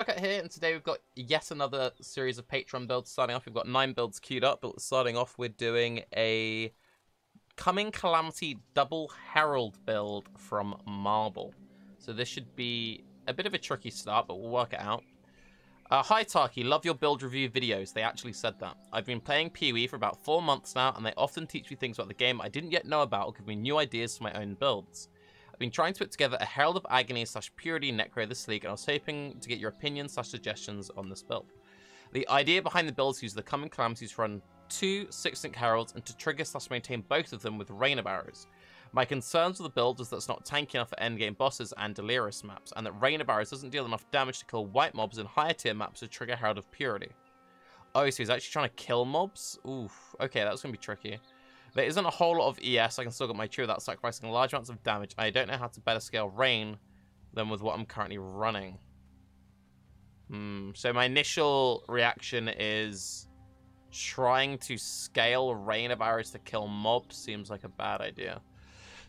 Tarke here, and today we've got yet another series of Patreon builds. Starting off, we've got 9 builds queued up, but starting off, we're doing a Coming Calamity double Herald build from Marble. So this should be a bit of a tricky start, but we'll work it out. Hi Tarke, love your build review videos. They actually said that. I've been playing PoE for about 4 months now, and they often teach me things about the game I didn't yet know about or give me new ideas for my own builds. I've been trying to put together a Herald of Agony / Purity Necro this league, and I was hoping to get your opinions / suggestions on this build. The idea behind the build is to use the Coming Calamities to run 2 6-link Heralds and to trigger / maintain both of them with Rain of Arrows. My concerns with the build is that it's not tanky enough for endgame bosses and Delirium maps, and that Rain of Arrows doesn't deal enough damage to kill white mobs in higher tier maps to trigger Herald of Purity. Oh, so he's actually trying to kill mobs? Oof, okay, that's going to be tricky. There isn't a whole lot of ES, I can still get my tree without sacrificing large amounts of damage. I don't know how to better scale Rain than with what I'm currently running. So my initial reaction is trying to scale Rain of Arrows to kill mobs seems like a bad idea.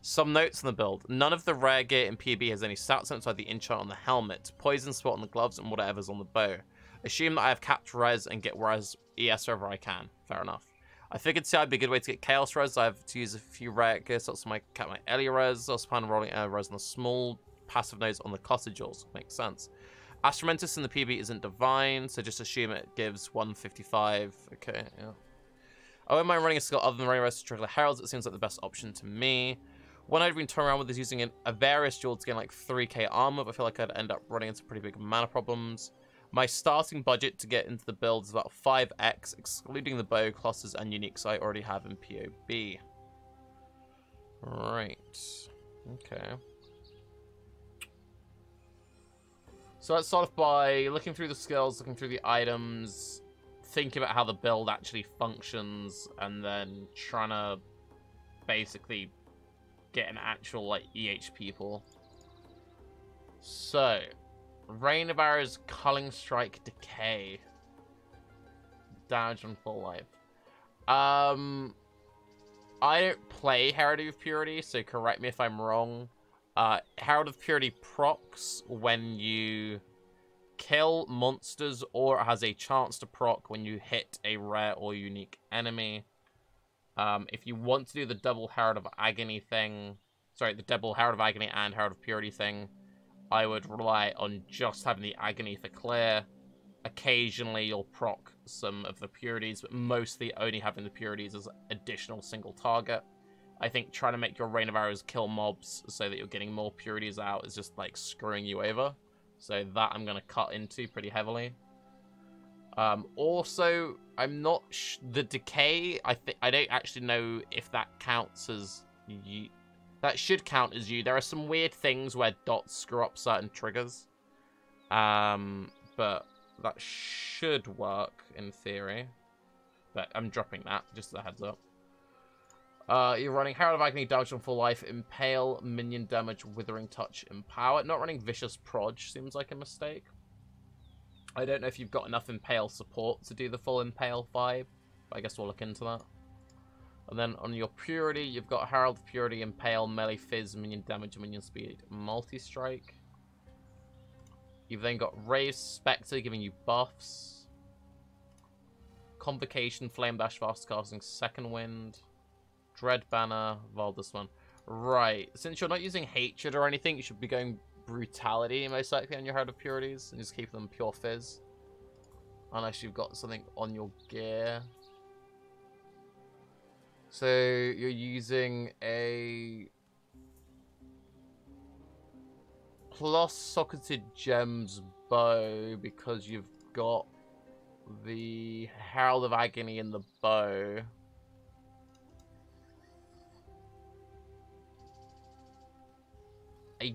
Some notes on the build. None of the rare gear in PB has any stats outside the enchant on the helmet, poison spot on the gloves, and whatever's on the bow. Assume that I have capped res and get res ES wherever I can. Fair enough. I figured CI would be a good way to get chaos res. I have to use a few rare gear slots to cap my Ellie res. Also plan on rolling res on the small passive nodes on the cottages. Makes sense. Astromentus in the PB isn't divine, so just assume it gives 155. Okay, yeah. I wouldn't mind running a skill other than Rain Res to trigger the Heralds. It seems like the best option to me. One I've been toying around with is using a various jewel to gain like 3k armor, but I feel like I'd end up running into pretty big mana problems. My starting budget to get into the build is about 5x, excluding the bow, clusters, and uniques I already have in PoB. Right. Okay. So let's start off by looking through the skills, looking through the items, thinking about how the build actually functions, and then trying to basically get an actual, like, EH people. So, Rain of Arrows, Culling Strike, Decay. Damage on full life. I don't play Herald of Purity, so correct me if I'm wrong. Herald of Purity procs when you kill monsters, or it has a chance to proc when you hit a rare or unique enemy. If you want to do the double Herald of Agony thing, sorry, the double Herald of Agony and Herald of Purity thing, I would rely on just having the Agony for clear. Occasionally you'll proc some of the Purities, but mostly only having the Purities as additional single target. I think trying to make your Rain of Arrows kill mobs so that you're getting more Purities out is just like screwing you over. So that I'm going to cut into pretty heavily. Also, I'm not the Decay, I don't actually know if that counts as you. That should count as you. There are some weird things where dots screw up certain triggers. But that should work in theory. But I'm dropping that, just as a heads up. You're running Herald of Agony, damage on full life, Impale, minion damage, Withering Touch, Empower. Not running Vicious Proj seems like a mistake. I don't know if you've got enough Impale support to do the full Impale 5, but I guess we'll look into that. And then on your Purity, you've got Herald of Purity, Impale, Melee Fizz, Minion Damage, Minion Speed, Multi-Strike. You've then got Rave Spectre giving you buffs. Convocation, Flame Dash, Fast Casting, Second Wind. Dread Banner, Valdus one. Right, since you're not using Hatred or anything, you should be going Brutality most likely on your Herald of Purities and just keep them pure Fizz. Unless you've got something on your gear. So you're using a plus socketed gems bow because you've got the Herald of Agony in the bow. I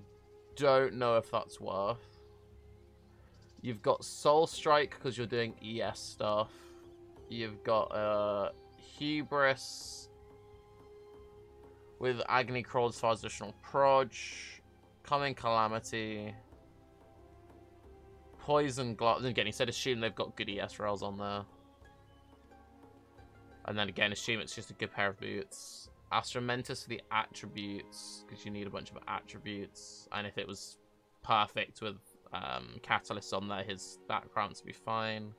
don't know if that's worth. You've got Soul Strike because you're doing ES stuff. You've got Hubris with Agony Crawls for additional proj. Coming Calamity. Poison Gloves. Again, he said assume they've got good ES rails on there. And then again, assume it's just a good pair of boots. Astromentus for the attributes, because you need a bunch of attributes. And if it was perfect with catalyst on there, his background to be fine.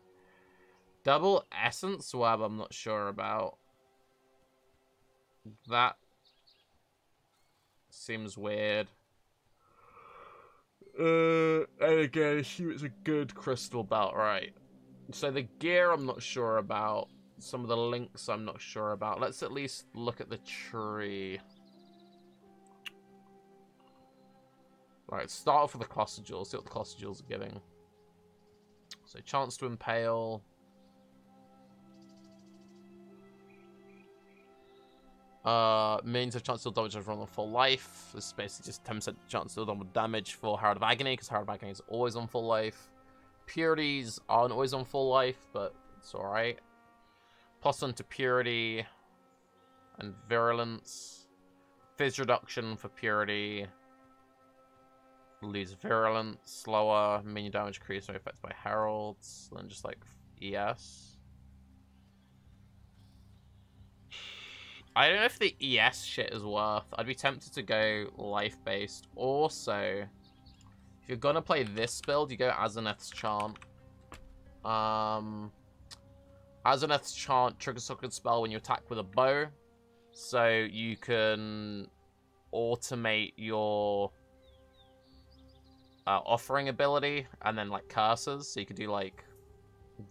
Double Essence Web, I'm not sure about. That seems weird. And again, assume it's a good crystal belt, right? So the gear I'm not sure about. Some of the links I'm not sure about. Let's at least look at the tree. Right, start off with the cluster jewels. See what the cluster jewels are giving. So chance to impale. Means have chance to deal damage on full life. This is basically just 10% chance to deal damage for Herald of Agony, because Herald of Agony is always on full life. Purities aren't always on full life, but it's alright. +1 to Purity and Virulence. Fizz reduction for Purity. Lose Virulence. Slower. Minion damage increased when affected by Heralds. Then just like ES. I don't know if the ES shit is worth. I'd be tempted to go life-based. Also, if you're gonna play this build, you go Azaneth's Chant. Azaneth's Chant triggers a good spell when you attack with a bow. So you can automate your offering ability and then like curses. So you could do like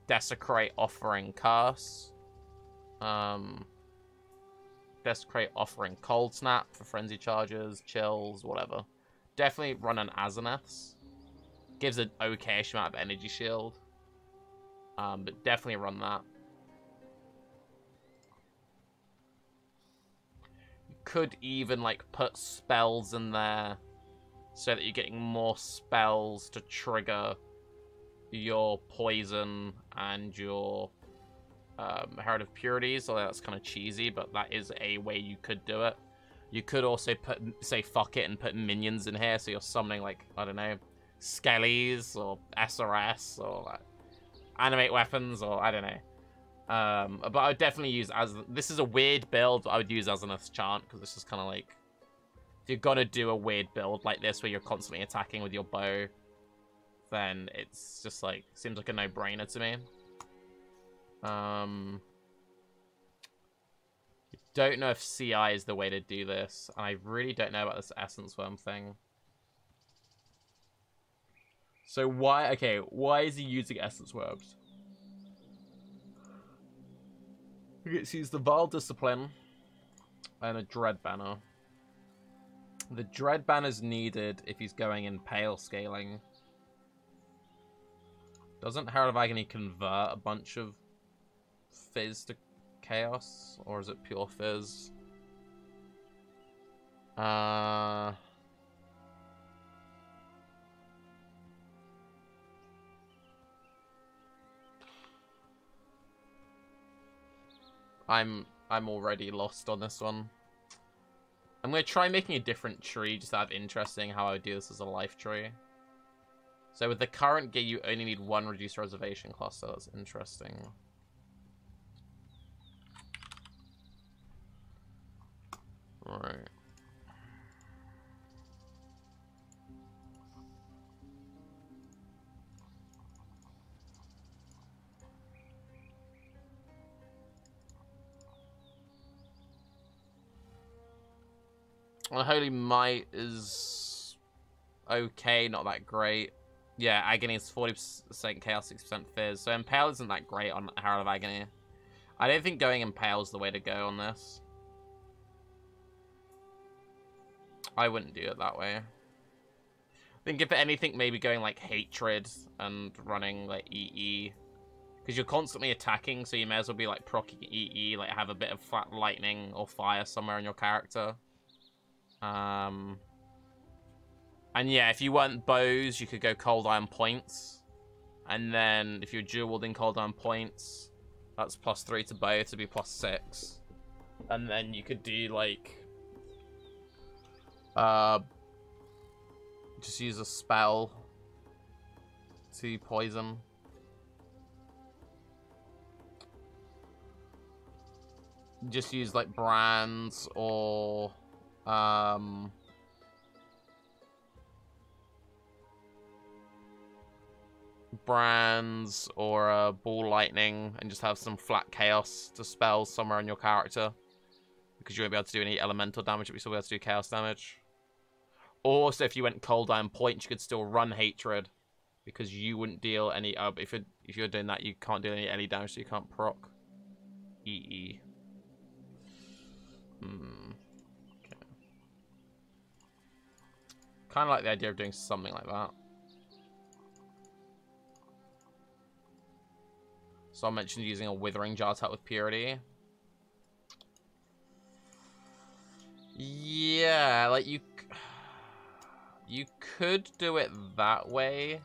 Desecrate, Offering, Curse. Desecrate, Offering, Cold Snap for frenzy charges, chills, whatever. Definitely run an Azaneth's. Gives an okay-ish amount of energy shield. But definitely run that. You could even like put spells in there so that you're getting more spells to trigger your poison and your Herald of Purities, although that's kind of cheesy, but that is a way you could do it. You could also say fuck it and put minions in here, so you're summoning like, I don't know, Skellies or SRS or like animate weapons or I don't know. But I would definitely use this is a weird build, but I would use Azaneth's Chant because it's just kind of like, if you're gonna do a weird build like this where you're constantly attacking with your bow, then it's just like, seems like a no-brainer to me. Don't know if CI is the way to do this, and I really don't know about this Essence Worm thing. So why is he using Essence Worms? He gets used the Vile Discipline and a Dread Banner. The Dread Banner is needed if he's going in Pale scaling. Doesn't Herald of Agony convert a bunch of Fizz to Chaos, or is it pure Fizz? I'm already lost on this one. I'm gonna try making a different tree just out of interesting how I would do this as a life tree. So with the current gear, you only need one reduced reservation cluster. That's interesting. Right. Well, Holy Might is okay, not that great. Yeah, Agony is 40% Chaos, 60% Fizz. So Impale isn't that great on Herald of Agony. I don't think going Impale is the way to go on this. I wouldn't do it that way. I think if anything, maybe going like Hatred and running like EE. Because you're constantly attacking, so you may as well be like proccing EE, like have a bit of flat lightning or fire somewhere in your character. And yeah, if you weren't bows, you could go Cold Iron Points. And then if you're dual wielding Cold Iron Points, that's +3 to bow to be +6. And then you could do like just use a spell to poison. Just use like brands or Brands or Ball Lightning and just have some flat chaos to spell somewhere on your character. Because you won't be able to do any elemental damage, but you still be able to do chaos damage. Also, if you went Cold Iron Point, you could still run Hatred. Because you wouldn't deal any... if you're doing that, you can't do any damage, so you can't proc. EE. Okay. Kind of like the idea of doing something like that. So I mentioned using a Withering Jar attack with Purity. Yeah, like you could do it that way.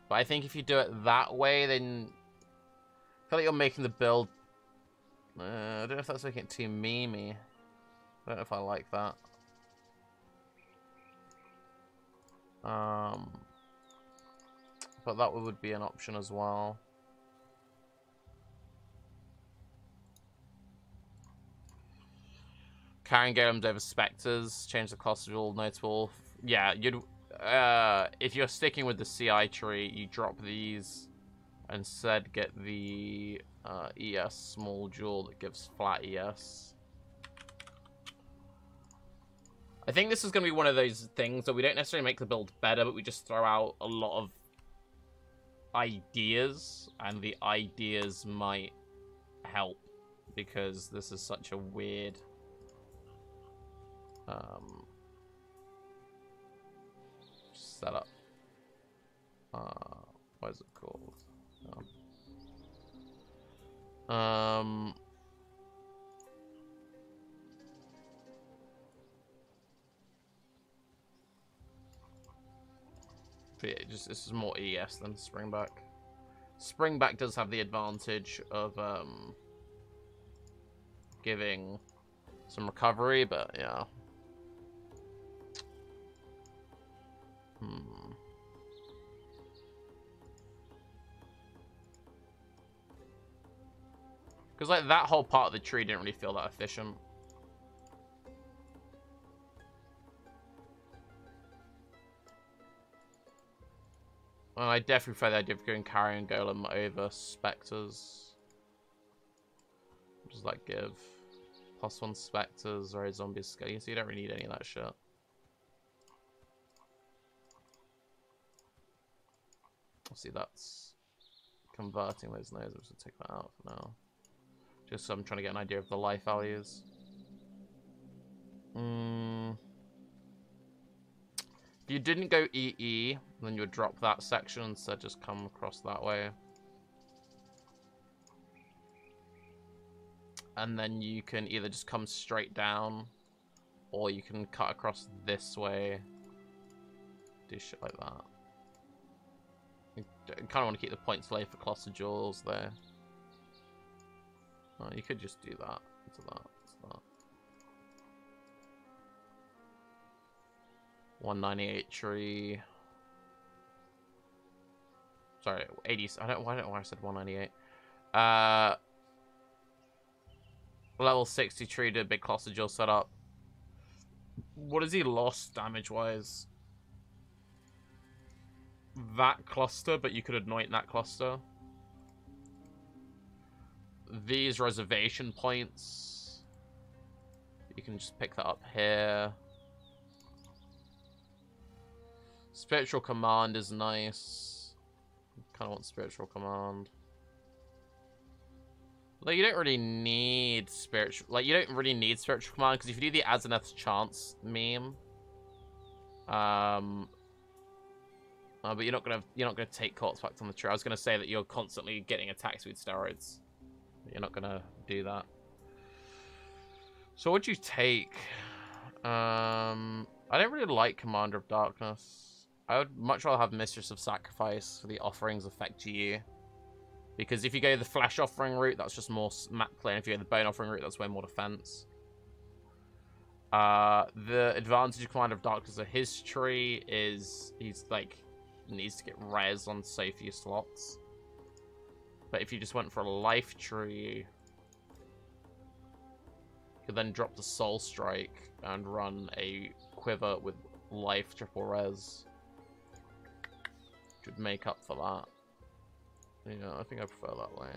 But I think if you do it that way, then I feel like you're making the build... I don't know if that's making it too memey. I don't know if I like that. But that would be an option as well. Carrying golems over specters, change the cost of all notable. Yeah, you'd if you're sticking with the CI tree, you drop these, instead get the ES small jewel that gives flat ES. I think this is going to be one of those things that we don't necessarily make the build better, but we just throw out a lot of ideas, and the ideas might help, because this is such a weird... setup. What is it called? But yeah, this is more ES than Springback. Springback does have the advantage of giving some recovery, but yeah. Because like that whole part of the tree didn't really feel that efficient. Well, I definitely prefer the idea of going Carrion Golem over Spectres. Just like give +1 Spectres or a zombie scale, so you don't really need any of that shit. See, that's converting those nodes. I'm just gonna take that out for now. Just so I'm trying to get an idea of the life values. If you didn't go EE, then you would drop that section, instead just come across that way. And then you can either just come straight down, or you can cut across this way. Do shit like that. I kind of want to keep the points low for cluster jewels there. You could just do that. To that. To that. 198 tree. Sorry, 80. I don't know why I said 198. Level 60 tree did a big cluster jewel setup. What has he lost damage wise? That cluster, but you could anoint that cluster. These reservation points, you can just pick that up here. Spiritual Command is nice. Kind of want Spiritual Command. Like, you don't really need Spiritual... Like, you don't really need Spiritual Command, because if you do the Azaneth's Chance meme... but you're not gonna take Corpse Pact on the tree. I was gonna say that you're constantly getting attack speed steroids. But you're not gonna do that. So what'd you take? I don't really like Commander of Darkness. I would much rather have Mistress of Sacrifice for the offerings affect you. Because if you go the Flesh Offering route, that's just more map play. And if you go the Bone Offering route, that's way more defense. The advantage of Commander of Darkness of his tree is he's like needs to get res on so few slots. But if you just went for a life tree, you could then drop the Soul Strike and run a quiver with life triple res. would make up for that. Yeah, I think I prefer that way.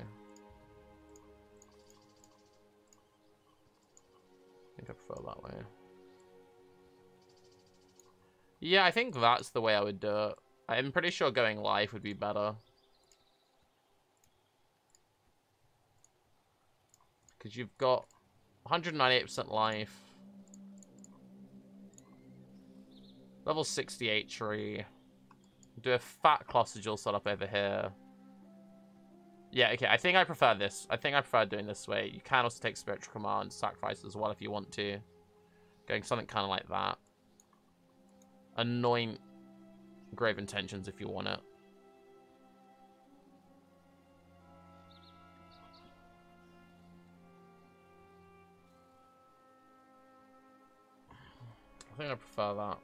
Yeah, I think that's the way I would do it. I'm pretty sure going live would be better. Because you've got 198% life. Level 68 tree. Do a fat Clossigal setup over here. Yeah, okay, I think I prefer this. I think I prefer doing this way. You can also take Spiritual Command, Sacrifice as well if you want to. Going something kind of like that. Anoint Grave Intentions if you want it. I think I prefer that.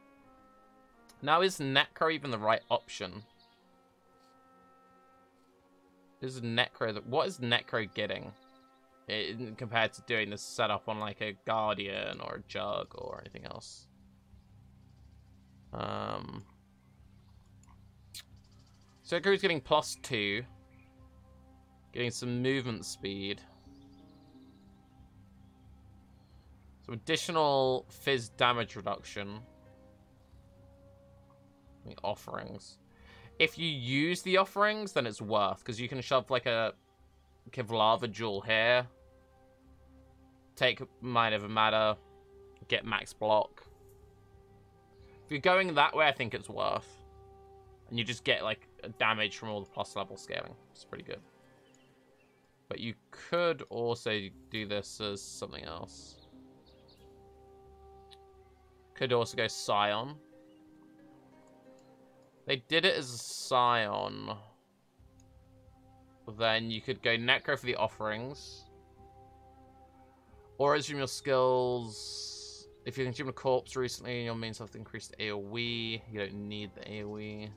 Now, is Necro even the right option? Is Necro... What is Necro getting? Compared to doing this setup on, like, a Guardian or a Jug or anything else. So Necro's getting +2. Getting some movement speed. Some additional Fizz damage reduction. The offerings. If you use the offerings, then it's worth, because you can shove like a Kevlava jewel here. Take Mind Over Matter. Get max block. If you're going that way, I think it's worth. And you just get like damage from all the plus level scaling. It's pretty good. But you could also do this as something else. Could also go Scion. They did it as a Scion. Then you could go Necro for the offerings. Or as from your skills, if you consumed a corpse recently, your main self increased AoE. You don't need the AoE.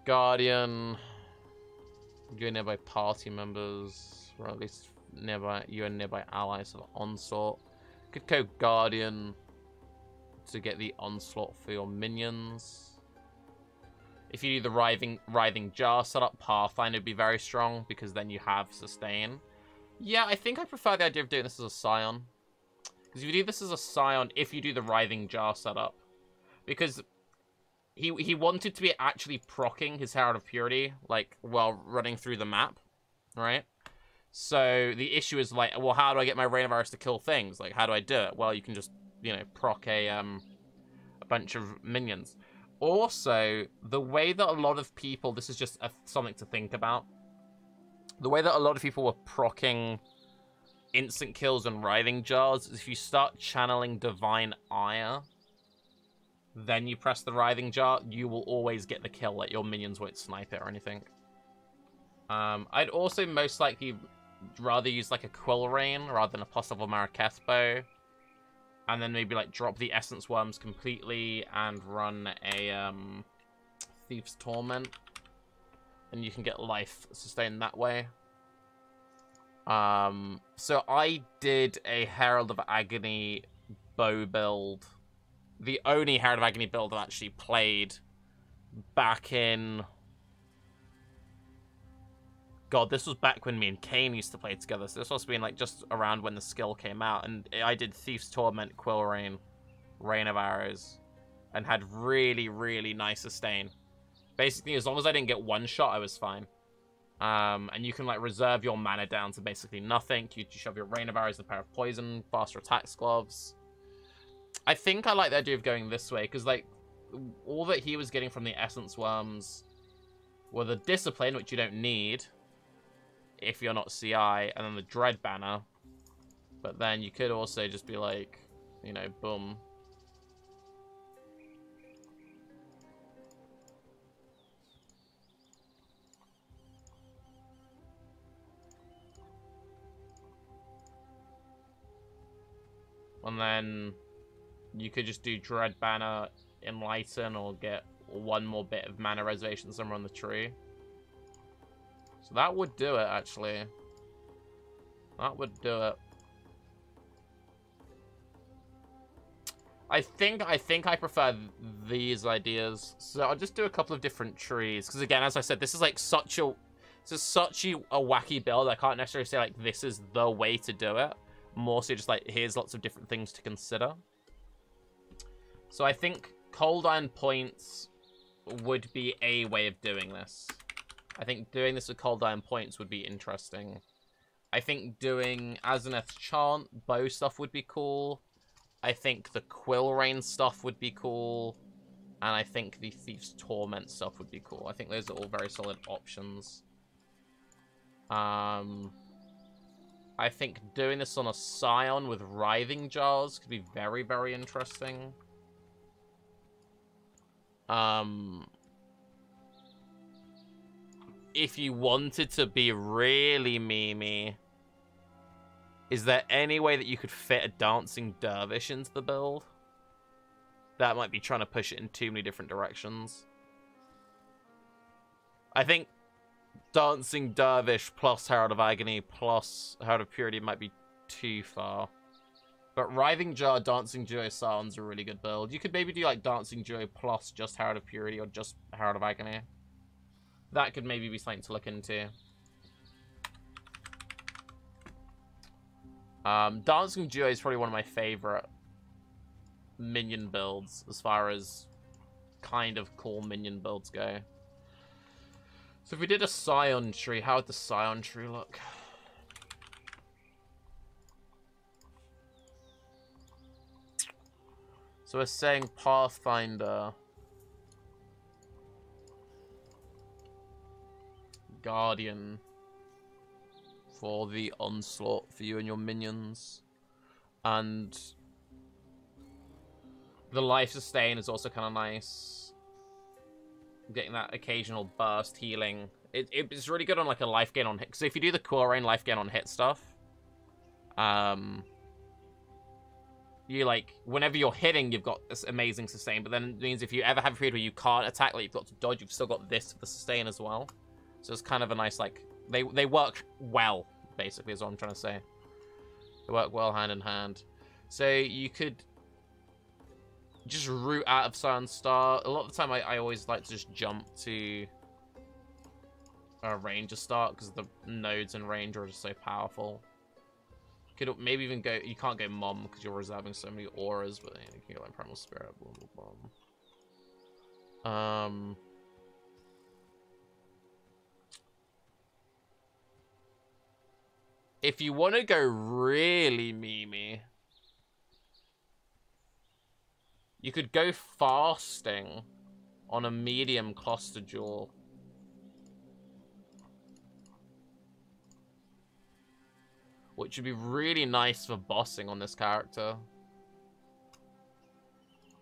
Guardian. You're nearby party members, or at least nearby you and nearby allies of Onslaught. Could go Guardian to get the Onslaught for your minions. If you do the Writhing Jar setup, Pathfinder would be very strong, because then you have Sustain. Yeah, I think I prefer the idea of doing this as a Scion. Because if you do this as a Scion, if you do the Writhing Jar setup, because he wanted to be actually proccing his Herald of Purity, like, while running through the map, right? So the issue is, like, well, how do I get my Rain of Virus to kill things? Like, how do I do it? Well, you can just, you know, proc a bunch of minions. Also, the way that a lot of people, this is just something to think about, the way that a lot of people were proccing instant kills and Writhing Jars is if you start channeling Divine Ire, then you press the Writhing Jar, you will always get the kill, like your minions won't snipe it or anything. I'd also most likely rather use like a Quill Rain rather than a possible Marraketh Bow. And then maybe like drop the Essence Worms completely and run a Thief's Torment. And you can get life sustained that way. So I did a Herald of Agony bow build. The only Herald of Agony build I've actually played back in... God, this was back when me and Kane used to play together. So this must have been like just around when the skill came out. And I did Thief's Torment, Quill Rain, Rain of Arrows. And had really, really nice sustain. Basically, as long as I didn't get one shot, I was fine. And you can like reserve your mana down to basically nothing. You shove your Rain of Arrows, a pair of poison, faster attacks gloves. I think I like the idea of going this way, because like all that he was getting from the Essence Worms were the Discipline, which you don't need if you're not CI, and then the Dread Banner. But then you could also just be like, you know, boom. And then you could just do Dread Banner, Enlighten, or get one more bit of mana reservation somewhere on the tree. So that would do it, actually. That would do it. I think I prefer these ideas. So I'll just do a couple of different trees. Because again, as I said, this is like such a wacky build. I can't necessarily say like this is the way to do it. More so just like here's lots of different things to consider. So I think Cold Iron Points would be a way of doing this. I think doing this with Cold Iron Points would be interesting. I think doing Azaneth's Chant, bow stuff would be cool. I think the Quill Rain stuff would be cool. And I think the Thief's Torment stuff would be cool. I think those are all very solid options. I think doing this on a Scion with Writhing Jars could be very, very interesting. If you wanted to be really memey, is there any way that you could fit a Dancing Dervish into the build? That might be trying to push it in too many different directions. I think Dancing Dervish plus Herald of Agony plus Herald of Purity might be too far. But Writhing Jar, Dancing Duo sounds a really good build. You could maybe do like Dancing Duo plus just Herald of Purity or just Herald of Agony. That could maybe be something to look into. Dancing Duo is probably one of my favorite minion builds as far as kind of cool minion builds go. So if we did a Scion tree, how would the Scion tree look? So we're saying Pathfinder, Guardian for the onslaught for you and your minions, and the life sustain is also kind of nice. Getting that occasional burst healing. It's really good on like a life gain on hit. So if you do the Core Rain life gain on hit stuff, you like whenever you're hitting, you've got this amazing sustain. But then it means if you ever have a period where you can't attack, like you've got to dodge, you've still got this for the sustain as well. So it's kind of a nice like they work well. Basically, is what I'm trying to say. They work well hand in hand. So you could just root out of Scion Star. A lot of the time, I always like to just jump to a Ranger start because the nodes in Ranger are just so powerful. Could maybe even go. You can't go Mom because you're reserving so many auras, but you can go like Primal Spirit. Blah blah blah. If you want to go really memey, you could go Fasting on a medium cluster jewel. Which would be really nice for bossing on this character.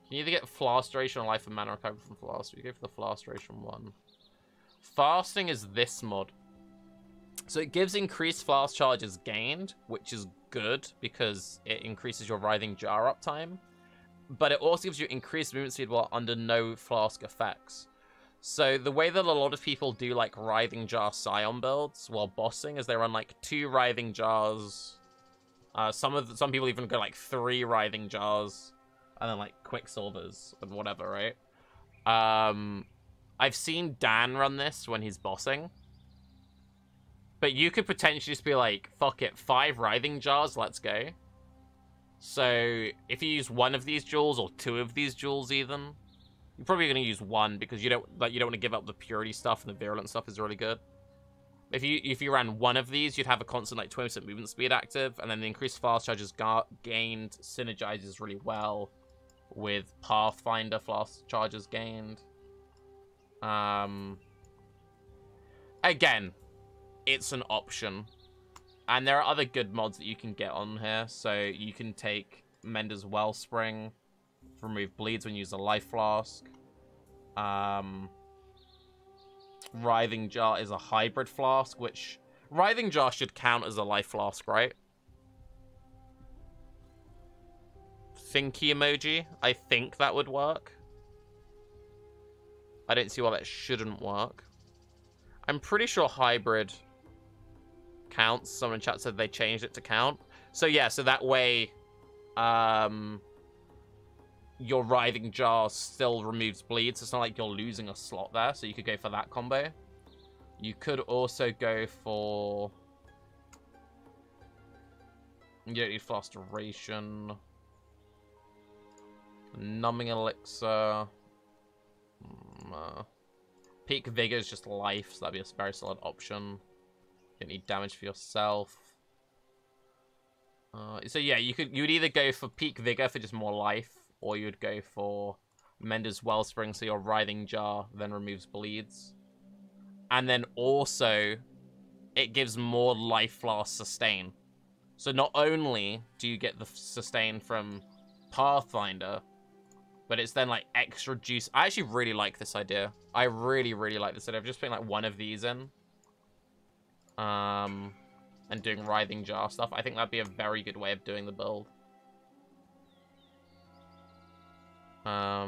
You can either get Flask Duration or Life and Mana Recovery from Flask. You go for the Flask Duration one. Fasting is this mod. So it gives increased flask charges gained, which is good because it increases your Writhing Jar uptime. But it also gives you increased movement speed while under no flask effects. So the way that a lot of people do like Writhing Jar Scion builds while bossing is they run like 2 Writhing Jars. Some people even go like 3 Writhing Jars and then like Quicksilvers and whatever, right? I've seen Dan run this when he's bossing. But you could potentially just be like, fuck it, 5 Writhing Jars, let's go. So if you use 1 of these jewels or 2 of these jewels even, you're probably going to use 1 because you don't want to give up the purity stuff, and the virulent stuff is really good. If you ran 1 of these, you'd have a constant like 20% movement speed active, and then the increased flask charges gained synergizes really well with Pathfinder flask charges gained. Again, it's an option. And there are other good mods that you can get on here. So you can take Mender's Wellspring, remove bleeds when you use a life flask. Writhing Jar is a hybrid flask, which Writhing Jar should count as a life flask, right? Thinky emoji. I think that would work. I don't see why that shouldn't work. I'm pretty sure hybrid counts. Someone in chat said they changed it to count. So yeah, so that way your Writhing Jar still removes bleeds. It's not like you're losing a slot there, so you could go for that combo. You could also go for... You don't need Fast Duration. Numbing Elixir. Peak Vigor is just life, so that'd be a very solid option. You don't need damage for yourself. So yeah, you would either go for Peak Vigor for just more life, or you'd go for Mender's Wellspring, so your Writhing Jar then removes bleeds. And then also, it gives more life last sustain. So not only do you get the sustain from Pathfinder, but it's then, like, extra juice. I actually really like this idea. I really, really like this idea. I've just putting, like, one of these in. And doing Writhing Jar stuff. I think that'd be a very good way of doing the build. I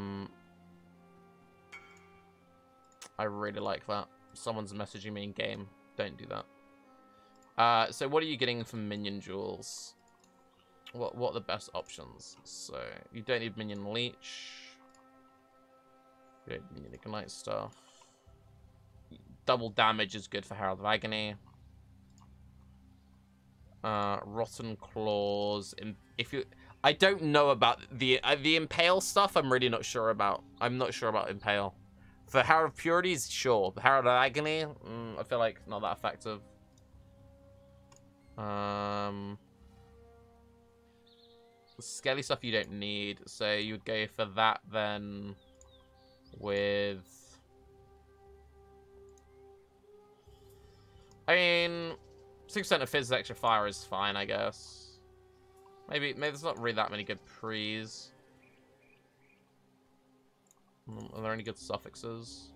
really like that. Someone's messaging me in game. Don't do that. So what are you getting from minion jewels? What are the best options? So you don't need minion leech. You don't need minion ignite stuff. Double damage is good for Herald of Agony. Rotten Claws. If you, I don't know about the Impale stuff. I'm really not sure about. I'm not sure about Impale. For Herald of Purities, sure. But Herald of Agony, I feel like not that effective. Skelly stuff you don't need, so you would go for that then with... I mean, 6% of Fizz extra fire is fine, I guess. Maybe there's not really that many good pre's. Are there any good suffixes?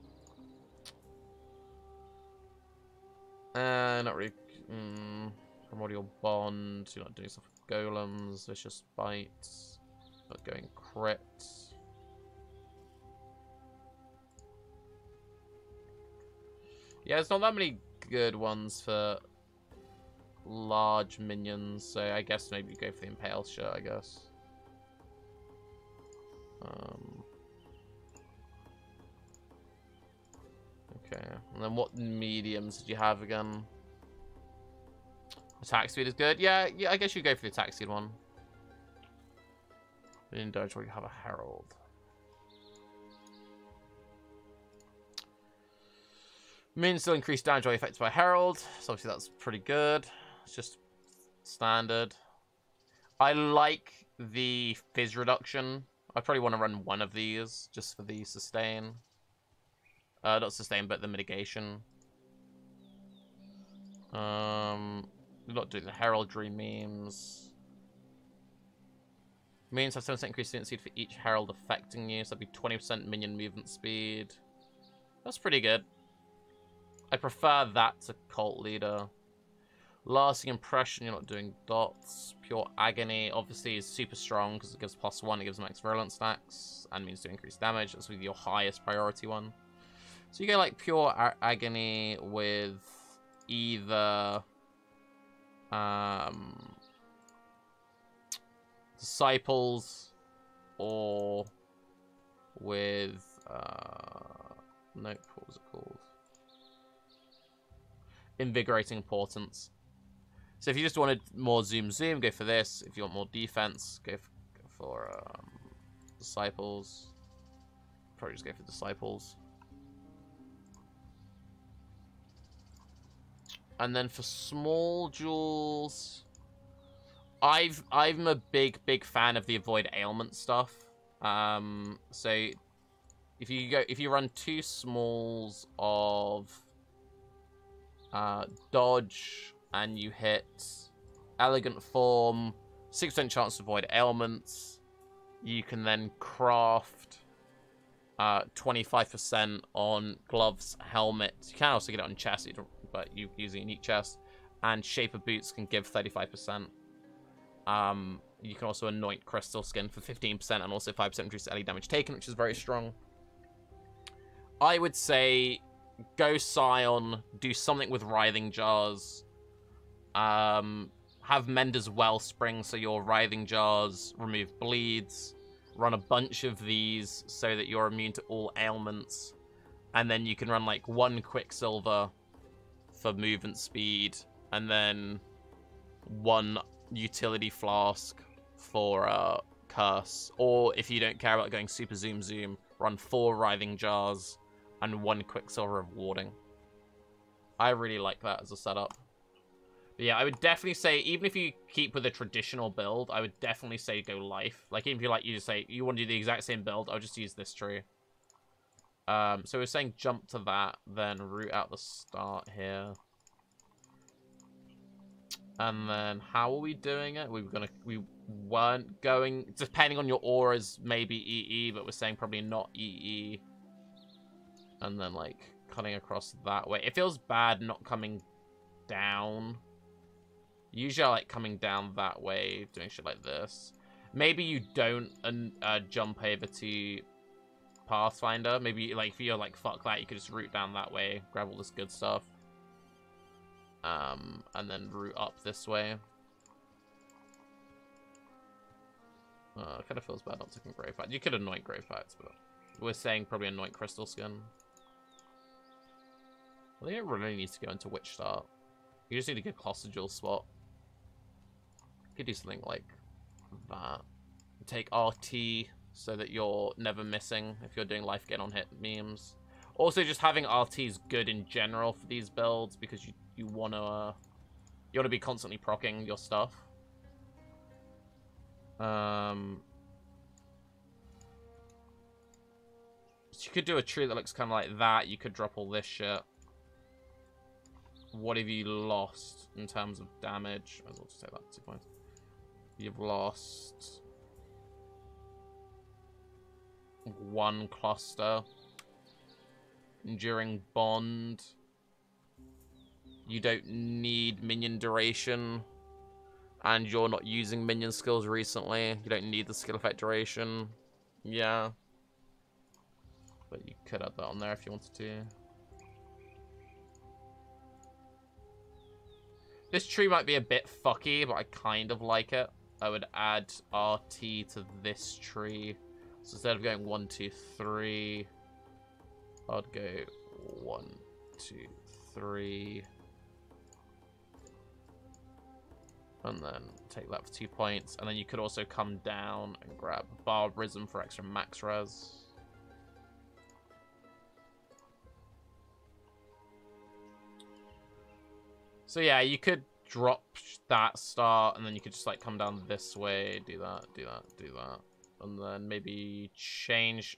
Not really. Primordial Bond. You're not doing stuff with golems. Vicious Bites. Not going crit. Yeah, it's not that many good ones for large minions, so I guess maybe go for the Impale shirt, I guess. Okay, and then what mediums did you have again? Attack speed is good. Yeah, I guess you go for the attack speed one. In Doge, you have a Herald. Minions still increase damage while affected by Herald, so obviously that's pretty good. It's just standard. I like the Fizz reduction. I probably want to run one of these just for the sustain. Not sustain, but the mitigation. We're not doing the heraldry memes. Minions have 7% increased movement speed for each herald affecting you, so that'd be 20% minion movement speed. That's pretty good. I prefer that to Cult Leader. Lasting Impression, you're not doing dots. Pure Agony, obviously, is super strong because it gives +1, it gives max virulence stacks, and means to increase damage. That's with your highest priority one. So you go like Pure Agony with either Disciples or with nope, what was it called? Invigorating Portents. So if you just wanted more zoom, go for this. If you want more defense, go for Disciples. Probably just go for Disciples. And then for small jewels, I'm a big fan of the avoid ailment stuff. So if you run 2 smalls of dodge and you hit elegant form, 6% chance to avoid ailments, you can then craft 25% on gloves, helmet. You can also get it on chest, but you use a unique chest, and shape of boots can give 35%. You can also anoint crystal skin for 15% and also 5% reduce any damage taken, which is very strong. I would say go Scion, do something with Writhing Jars. Have Mender's Wellspring, so your Writhing Jars remove bleeds. run a bunch of these so that you're immune to all ailments. And then you can run like 1 Quicksilver for movement speed, and then 1 utility flask for curse. Or if you don't care about going super zoom, run 4 writhing jars and 1 Quicksilver of warding. I really like that as a setup. But yeah, I would definitely say, even if you keep with a traditional build, I would definitely say go life. Like, even if you just say you want to do the exact same build, I'll just use this tree. So we're saying jump to that, then root out the start here. And then how are we doing it? We weren't going, depending on your auras, maybe EE, but we're saying probably not EE. And then like cutting across that way. It feels bad not coming down. Usually I like coming down that way, doing shit like this. Maybe you don't jump over to Pathfinder. Maybe like if you're like fuck that, you could just root down that way, grab all this good stuff. And then route up this way. It kind of feels bad not taking Grave Fight. You could anoint Grave Fights, but we're saying probably anoint Crystal Skin. I think it really needs to go into Witch Start. You just need a good Cluster Jewel spot. You could do something like that. Take RT so that you're never missing if you're doing life gain on hit memes. Also, just having RT is good in general for these builds because you wanna be constantly proccing your stuff. So you could do a tree that looks kind of like that. You could drop all this shit. What have you lost in terms of damage? Might as well just take that 2 points. You've lost 1 cluster. Enduring Bond. You don't need minion duration. And you're not using minion skills recently. You don't need the skill effect duration. Yeah. But you could add that on there if you wanted to. This tree might be a bit fucky, but I kind of like it. I would add RT to this tree. So instead of going 1, 2, 3, I'd go 1, 2, 3. And then take that for 2 points. And then you could also come down and grab Barbarism for extra max res. So yeah, you could drop that start, and then you could just like come down this way, do that, do that, do that. And then maybe change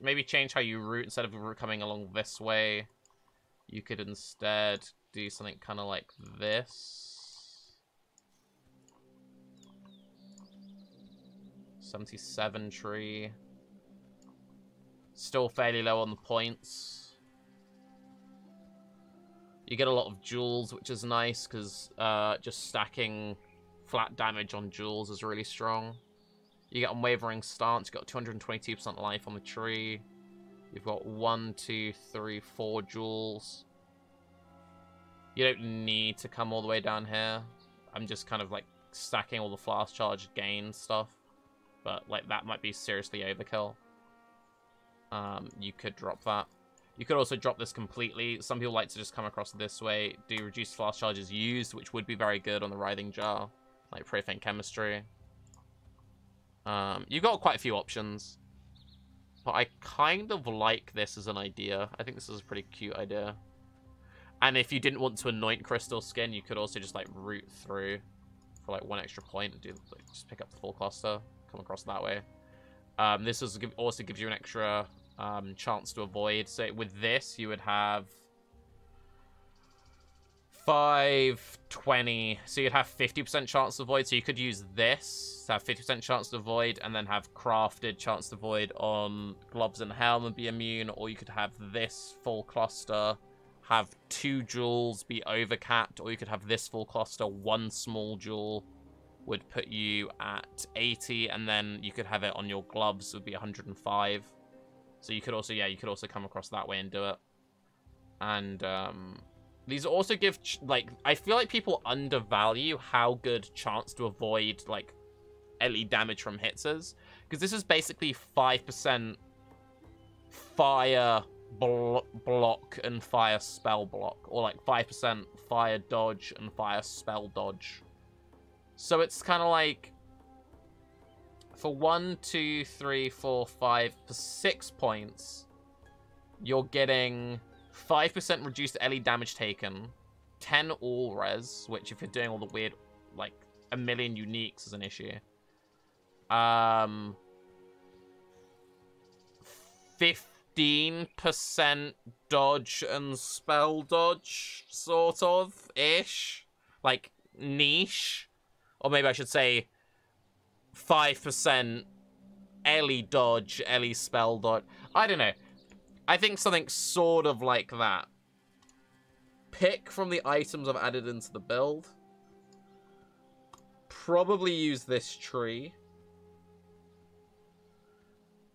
how you route. Instead of coming along this way, you could instead do something kind of like this. 77 tree. Still fairly low on the points. You get a lot of jewels, which is nice, because just stacking flat damage on jewels is really strong. You get Unwavering Stance, you've got 222% life on the tree. You've got 1, 2, 3, 4 jewels. You don't need to come all the way down here. I'm just kind of like stacking all the flask charge gain stuff. But like that might be seriously overkill. You could drop that. You could also drop this completely. Some people like to just come across this way, do reduced flask charges used, which would be very good on the Writhing Jar, like Profane Chemistry. You've got quite a few options, but I kind of like this as an idea. I think this is a pretty cute idea. And if you didn't want to anoint Crystal Skin, you could also just like root through for like 1 extra point and do like, just pick up the full cluster, come across that way. This also gives you an extra chance to avoid. So with this, you would have 5, 20. So you'd have 50% chance to avoid. So you could use this to have 50% chance to avoid, and then have crafted chance to avoid on gloves and helm and be immune. Or you could have this full cluster, have 2 jewels, be overcapped, or you could have this full cluster, 1 small jewel would put you at 80, and then you could have it on your gloves would be 105. So you could also, yeah, you could also come across that way and do it. And these also give, like, I feel like people undervalue how good chance to avoid, like, LE damage from hits is. Because this is basically 5% fire block and fire spell block. Or like 5% fire dodge and fire spell dodge. So it's kind of like... For 1, 2, 3, 4, 5, for 6 points, you're getting 5% reduced LE damage taken, 10 all res, which if you're doing all the weird, like, a million uniques is an issue. 15% dodge and spell dodge, sort of, ish. Like, niche. Or maybe I should say 5% LE dodge, LE spell dodge. I don't know. I think something sort of like that. Pick from the items I've added into the build. Probably use this tree.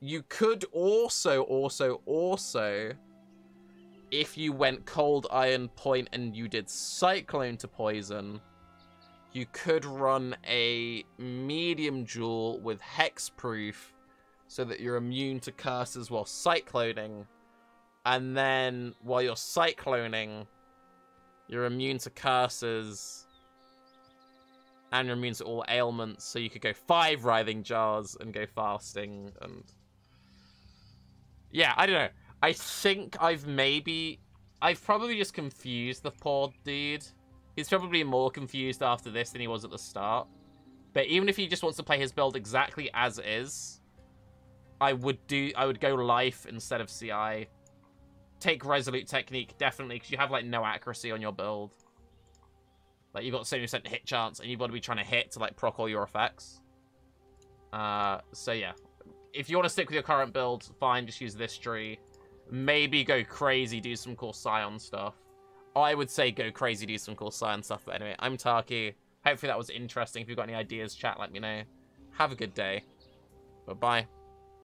You could also, if you went Cold Iron Point and you did Cyclone to poison, you could run a medium jewel with hexproof so that you're immune to curses while cycloning. And then while you're cycloning, you're immune to curses and you're immune to all ailments. So you could go 5 Writhing Jars and go fasting. And yeah, I don't know. I think I've probably just confused the poor dude. He's probably more confused after this than he was at the start. But even if he just wants to play his build exactly as is, I would go Life instead of CI. Take Resolute Technique, definitely, because you have, like, no accuracy on your build. Like, you've got 70% hit chance, and you've got to be trying to hit to, like, proc all your effects. So, yeah. If you want to stick with your current build, fine, just use this tree. Maybe go crazy, do some cool Scion stuff. I would say go crazy, do some cool Scion stuff. But anyway, I'm Tarke. Hopefully that was interesting. If you've got any ideas, chat, let me know. Have a good day. Bye-bye.